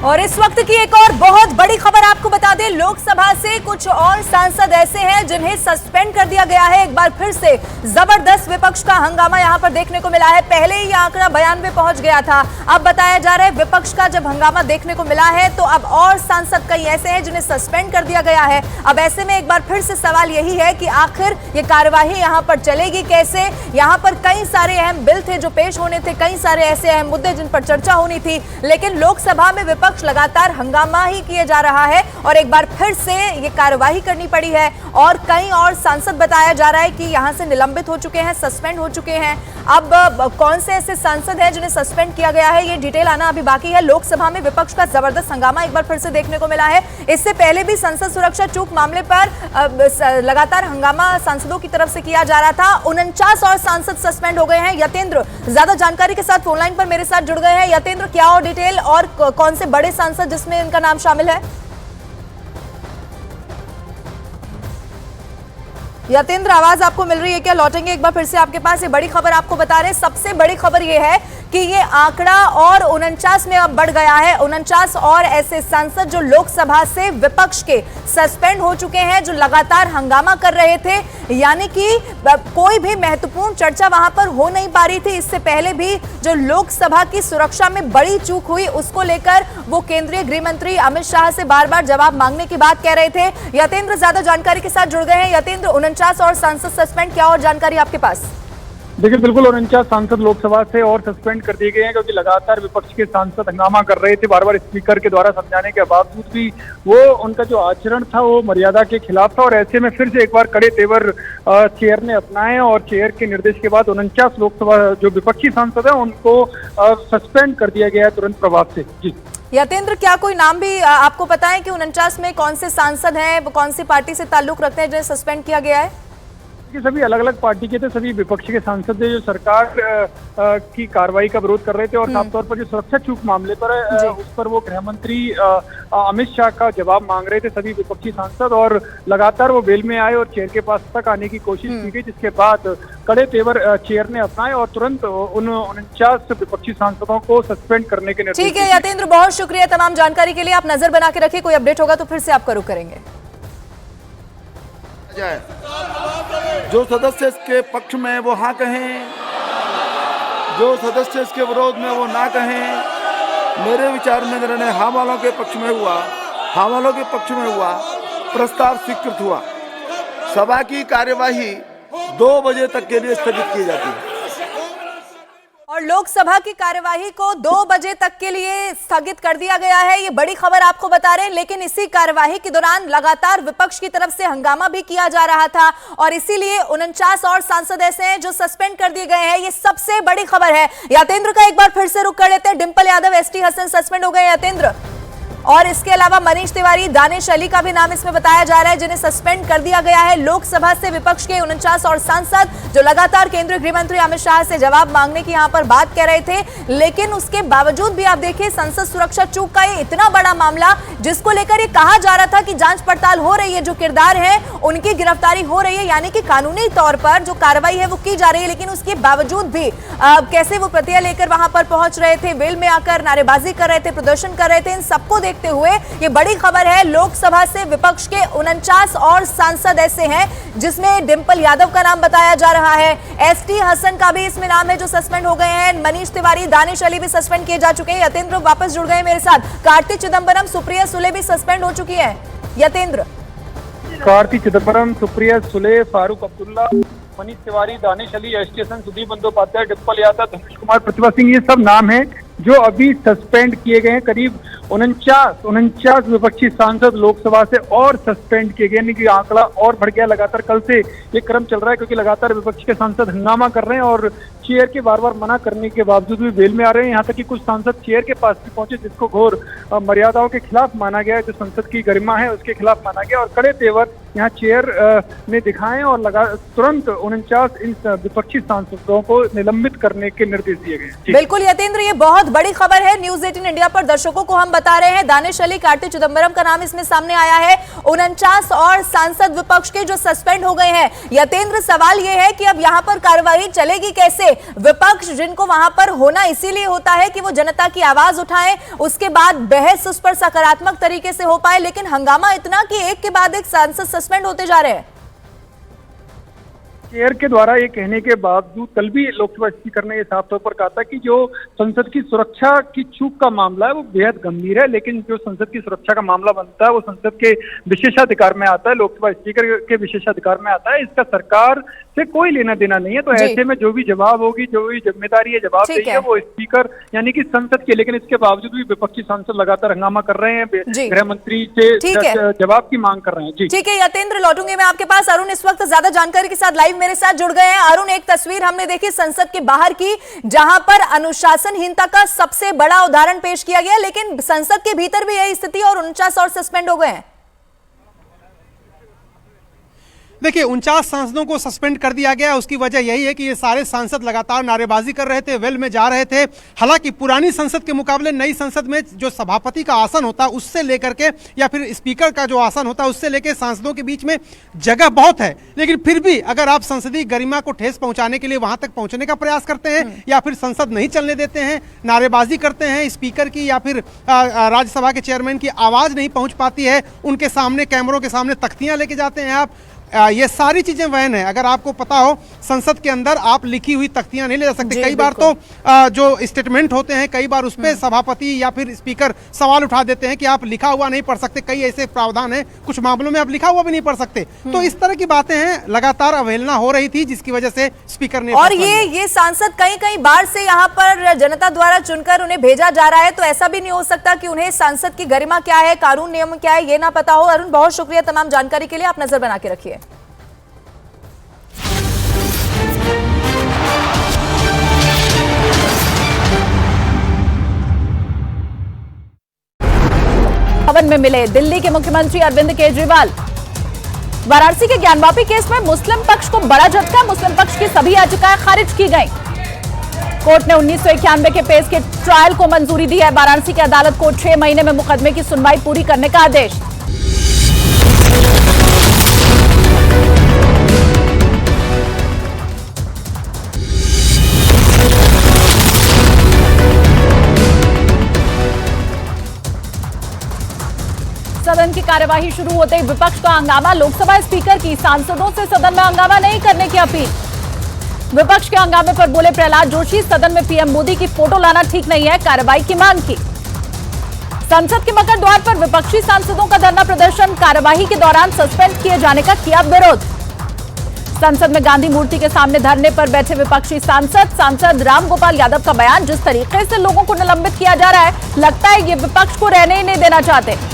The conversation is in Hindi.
और इस वक्त की एक और बहुत बड़ी खबर आपको बता दें, लोकसभा से कुछ और सांसद ऐसे हैं जिन्हें सस्पेंड कर दिया गया है। एक बार फिर से जबरदस्त विपक्ष का हंगामा यहां पर देखने को मिला है। पहले ही यह आंकड़ा 92 पहुंच गया था, अब बताया जा रहा है विपक्ष का जब हंगामा देखने को मिला है तो अब और सांसद कई ऐसे हैं जिन्हें सस्पेंड कर दिया गया है। अब ऐसे में एक बार फिर से सवाल यही है कि आखिर ये कार्यवाही यहां पर चलेगी कैसे। यहां पर कई सारे अहम बिल थे जो पेश होने थे, कई सारे ऐसे अहम मुद्दे जिन पर चर्चा होनी थी, लेकिन लोकसभा में विपक्ष लगातार हंगामा ही किए जा रहा है और एक बार फिर से ये कार्यवाही करनी पड़ी है। और कई और सांसद बताया जा रहा है कि यहां से निलंबित हो चुके हैं, सस्पेंड हो चुके हैं। अब कौन से ऐसे सांसद हैं जिन्हें सस्पेंड किया गया है, ये डिटेल आना अभी बाकी है। लोकसभा में विपक्ष का जबरदस्त हंगामा एक बार फिर से देखने को मिला है। इससे पहले भी संसद सुरक्षा चूक मामले पर लगातार हंगामा सांसदों की तरफ से किया जा रहा था। 49 और सांसद सस्पेंड हो गए हैं। यतेंद्र ज्यादा जानकारी के साथ फोनलाइन पर मेरे साथ जुड़ गए हैं। यतेंद्र, क्या और डिटेल और कौन से बड़े सांसद जिसमें इनका नाम शामिल है? यतेंद्र, आवाज आपको मिल रही है क्या? लौटेंगे एक बार फिर से आपके पास। ये बड़ी खबर आपको बता रहे हैं। सबसे बड़ी खबर ये है कि ये आंकड़ा और 49 में अब बढ़ गया है। 49 और ऐसे सांसद जो लोकसभा से विपक्ष के सस्पेंड हो चुके हैं, जो लगातार हंगामा कर रहे थे, यानी कि कोई भी महत्वपूर्ण चर्चा वहां पर हो नहीं पा रही थी। इससे पहले भी जो लोकसभा की सुरक्षा में बड़ी चूक हुई उसको लेकर वो केंद्रीय गृह मंत्री अमित शाह से बार बार जवाब मांगने की बात कह रहे थे। यतेंद्र ज्यादा जानकारी के साथ जुड़ गए हैं। यतेंद्र, 49 और सांसद सस्पेंड, क्या और जानकारी आपके पास? देखिए, बिल्कुल 49 सांसद लोकसभा से और सस्पेंड कर दिए गए हैं क्योंकि लगातार विपक्ष के सांसद हंगामा कर रहे थे। बार बार स्पीकर के द्वारा समझाने के बावजूद भी वो उनका जो आचरण था वो मर्यादा के खिलाफ था और ऐसे में फिर से एक बार कड़े तेवर चेयर ने अपनाए और चेयर के निर्देश के बाद 49 लोकसभा जो विपक्षी सांसद है उनको सस्पेंड कर दिया गया है तुरंत प्रभाव से। जी यतेंद्र, क्या कोई नाम भी आपको पता है कि 49 में कौन से सांसद हैं, कौन सी पार्टी से ताल्लुक रखते हैं जिन्हें सस्पेंड किया गया है? सभी अलग अलग पार्टी के थे, सभी विपक्ष के सांसद थे जो सरकार की कार्रवाई का विरोध कर रहे थे और खासतौर पर जो सुरक्षा चूक मामले पर उस पर वो गृह मंत्री अमित शाह का जवाब मांग रहे थे सभी विपक्षी सांसद। और लगातार वो वेल में आए और चेयर के पास तक आने की कोशिश की गई, जिसके बाद कड़े तेवर चेयर ने अपनाए और तुरंत उन 49 विपक्षी सांसदों को सस्पेंड करने के निर्देश। ठीक है यतेंद्र, बहुत शुक्रिया तमाम जानकारी के लिए। आप नजर बना के रखिए, कोई अपडेट होगा तो फिर से आपका रुख करेंगे। जो सदस्य इसके पक्ष में वो हाँ कहें, जो सदस्य इसके विरोध में वो ना कहें। मेरे विचार में निर्णय हाँ वालों के पक्ष में हुआ, हाँ वालों के पक्ष में हुआ, प्रस्ताव स्वीकृत हुआ। सभा की कार्यवाही 2 बजे तक के लिए स्थगित की जाती है और लोकसभा की कार्यवाही को 2 बजे तक के लिए स्थगित कर दिया गया है। ये बड़ी खबर आपको बता रहे हैं, लेकिन इसी कार्यवाही के दौरान लगातार विपक्ष की तरफ से हंगामा भी किया जा रहा था और इसीलिए 49 और सांसद ऐसे हैं जो सस्पेंड कर दिए गए हैं। ये सबसे बड़ी खबर है। यतेंद्र का एक बार फिर से रुख कर लेते हैं। डिंपल यादव, एसटी हसन सस्पेंड हो गए यतेंद्र, और इसके अलावा मनीष तिवारी, दानिश अली का भी नाम इसमें बताया जा रहा है जिन्हें सस्पेंड कर दिया गया है। लोकसभा से विपक्ष के 49 और सांसद जो लगातार केंद्रीय गृह मंत्री अमित शाह से जवाब मांगने की यहां पर बात कर रहे थे, लेकिन उसके बावजूद भी आप देखिए संसद सुरक्षा चूक का ये इतना बड़ा मामला जिसको लेकर ये कहा जा रहा था कि जांच पड़ताल हो रही है, जो किरदार है उनकी गिरफ्तारी हो रही है, यानी कि कानूनी तौर पर जो कार्रवाई है वो की जा रही है, लेकिन उसके बावजूद भी कैसे वो प्रतिक्रिया लेकर वहां पर पहुंच रहे थे, वेल में आकर नारेबाजी कर रहे थे, प्रदर्शन कर रहे थे। इन सबको देखते हुए ये बड़ी खबर है। लोकसभा से विपक्ष के 49 और सांसद ऐसे हैं जिसमें डिंपल यादव का नाम बताया जा रहा है, एसटी हसन का भी इसमें नाम है जो सस्पेंड हो गए हैं, मनीष तिवारी, दानिश अली भी सस्पेंड किए जा चुके हैं। यतेंद्र वापस जुड़ गए मेरे साथ। कार्ति चिदंबरम, सुप्रिया सुले भी सस्पेंड हो चुकी है। यतेंद्र, कार्ति चिदंबरम, सुप्रिया सुले, फारूक अब्दुल्ला, मनीष तिवारी, दानिश अली, एसटी हसन, सुदीप बंदोपाध्याय, डिंपल यादव, धनुष कुमार, प्रतिभा सिंह, ये सब नाम हैं जो अभी सस्पेंड किए गए हैं। करीब 49 विपक्षी सांसद लोकसभा से और सस्पेंड किए गए, यानी कि आंकड़ा और बढ़ गया। लगातार कल से ये क्रम चल रहा है क्योंकि लगातार विपक्ष के सांसद हंगामा कर रहे हैं और चेयर के बार बार मना करने के बावजूद भी वेल में आ रहे हैं। यहाँ तक कि कुछ सांसद चेयर के पास भी पहुंचे, जिसको घोर मर्यादाओं के खिलाफ माना गया है, जो संसद की गरिमा है उसके खिलाफ माना गया और कड़े तेवर यहाँ चेयर में दिखाएं और तुरंत 49 इन विपक्षी सांसदों को निलंबित करने के निर्देश दिए गए। बिल्कुल यतेंद्र, ये बहुत बड़ी खबर है। न्यूज़ 18 इंडिया पर दर्शकों को हम बता रहे हैं, दानिश अली, कार्ति चिदंबरम का नाम इसमें सामने आया है। 49 और सांसद विपक्ष के जो सस्पेंड हो गए हैं। यतेंद्र, सवाल यह है कि अब यहां पर कार्रवाई चलेगी कैसे? विपक्ष जिनको वहां पर होना इसीलिए होता है कि वो जनता की आवाज उठाएं, उसके बाद बहस उस पर सकारात्मक तरीके से हो पाए, लेकिन हंगामा इतना कि एक के बाद एक सांसद सस्पेंड होते जा रहे हैं। चेयर के द्वारा ये कहने के बावजूद कल भी लोकसभा स्पीकर ने ये साफ तौर पर कहा था कि जो संसद की सुरक्षा की चूक का मामला है वो बेहद गंभीर है, लेकिन जो संसद की सुरक्षा का मामला बनता है वो संसद के विशेषाधिकार में आता है, लोकसभा स्पीकर के विशेषाधिकार में आता है। इसका सरकार से कोई लेना देना नहीं है। तो ऐसे में जो भी जवाब होगी, जो भी जिम्मेदारी है जवाब देगी है वो स्पीकर यानी कि संसद की। लेकिन इसके बावजूद भी विपक्षी सांसद लगातार हंगामा कर रहे हैं, गृह मंत्री से जवाब की मांग कर रहे हैं। जी ठीक है यतेंद्र, लौटूंगे मैं आपके पास। अरुण इस वक्त ज्यादा जानकारी के साथ लाइव मेरे साथ जुड़ गए हैं। अरुण, एक तस्वीर हमने देखी संसद के बाहर की, जहां पर अनुशासनहीनता का सबसे बड़ा उदाहरण पेश किया गया, लेकिन संसद के भीतर भी यही स्थिति और 49 और सस्पेंड हो गए हैं। देखिए 49 सांसदों को सस्पेंड कर दिया गया। उसकी वजह यही है कि ये सारे सांसद लगातार नारेबाजी कर रहे थे, वेल में जा रहे थे। हालांकि पुरानी संसद के मुकाबले नई संसद में जो सभापति का आसन होता है उससे लेकर के या फिर स्पीकर का जो आसन होता है उससे लेकर सांसदों के बीच में जगह बहुत है। लेकिन फिर भी अगर आप संसदीय गरिमा को ठेस पहुंचाने के लिए वहां तक पहुंचने का प्रयास करते हैं या फिर संसद नहीं चलने देते हैं, नारेबाजी करते हैं, स्पीकर की या फिर राज्यसभा के चेयरमैन की आवाज नहीं पहुंच पाती है, उनके सामने कैमरों के सामने तख्तियां लेके जाते हैं आप, ये सारी चीजें वहन है। अगर आपको पता हो संसद के अंदर आप लिखी हुई तख्तियां नहीं ले जा सकते। कई बार तो जो स्टेटमेंट होते हैं कई बार उस पर सभापति या फिर स्पीकर सवाल उठा देते हैं कि आप लिखा हुआ नहीं पढ़ सकते। कई ऐसे प्रावधान है, कुछ मामलों में आप लिखा हुआ भी नहीं पढ़ सकते। तो इस तरह की बातें हैं, लगातार अवहेलना हो रही थी जिसकी वजह से स्पीकर ने और ये सांसद कई बार से यहाँ पर जनता द्वारा चुनकर उन्हें भेजा जा रहा है, तो ऐसा भी नहीं हो सकता कि उन्हें सांसद की गरिमा क्या है, कानून नियम क्या है, ये ना पता हो। अरुण, बहुत शुक्रिया तमाम जानकारी के लिए, आप नजर बना के रखिए। भवन में मिले दिल्ली के मुख्यमंत्री अरविंद केजरीवाल। वाराणसी के ज्ञानवापी केस में मुस्लिम पक्ष को बड़ा झटका, मुस्लिम पक्ष की सभी याचिकाएं खारिज की गई। कोर्ट ने 1991 के पेश के ट्रायल को मंजूरी दी है। वाराणसी की अदालत को 6 महीने में मुकदमे की सुनवाई पूरी करने का आदेश। सदन की कार्यवाही शुरू होते ही विपक्ष का हंगामा, लोकसभा स्पीकर की सांसदों से सदन में हंगामा नहीं करने की अपील। विपक्ष के हंगामे पर बोले प्रहलाद जोशी, सदन में पीएम मोदी की फोटो लाना ठीक नहीं है, कार्रवाई की मांग की। संसद के मकर द्वार पर विपक्षी सांसदों का धरना प्रदर्शन, कार्यवाही के दौरान सस्पेंड किए जाने का किया विरोध। संसद में गांधी मूर्ति के सामने धरने पर बैठे विपक्षी सांसद रामगोपाल यादव का बयान, जिस तरीके से लोगों को निलंबित किया जा रहा है, लगता है ये विपक्ष को रहने ही नहीं देना चाहते।